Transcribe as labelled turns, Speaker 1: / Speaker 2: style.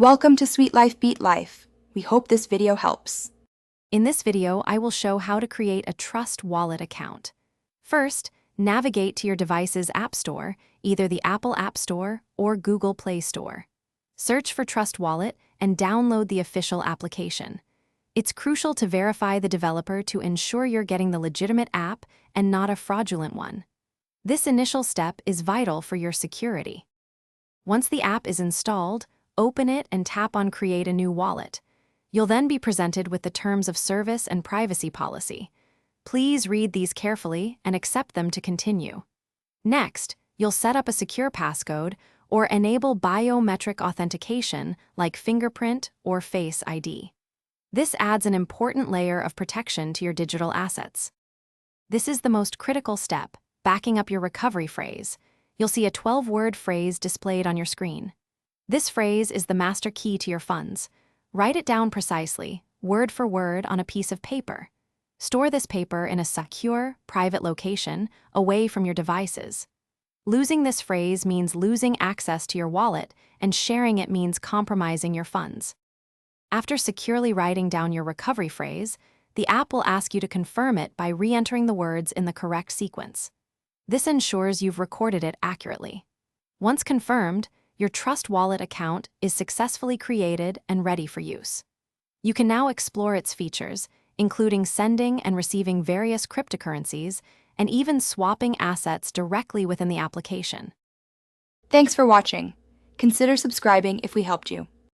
Speaker 1: Welcome to Sweet Life Beat Life. We hope this video helps.
Speaker 2: In this video, I will show how to create a Trust Wallet account. First, navigate to your device's App Store, either the Apple App Store or Google Play Store. Search for Trust Wallet and download the official application. It's crucial to verify the developer to ensure you're getting the legitimate app and not a fraudulent one. This initial step is vital for your security. Once the app is installed, open it and tap on Create a New Wallet. You'll then be presented with the Terms of Service and Privacy Policy. Please read these carefully and accept them to continue. Next, you'll set up a secure passcode or enable biometric authentication like fingerprint or Face ID. This adds an important layer of protection to your digital assets. This is the most critical step, backing up your recovery phrase. You'll see a 12-word phrase displayed on your screen. This phrase is the master key to your funds. Write it down precisely, word for word, on a piece of paper. Store this paper in a secure, private location, away from your devices. Losing this phrase means losing access to your wallet, and sharing it means compromising your funds. After securely writing down your recovery phrase, the app will ask you to confirm it by re-entering the words in the correct sequence. This ensures you've recorded it accurately. Once confirmed, your Trust Wallet account is successfully created and ready for use. You can now explore its features, including sending and receiving various cryptocurrencies, and even swapping assets directly within the application.
Speaker 1: Thanks for watching. Consider subscribing if we helped you.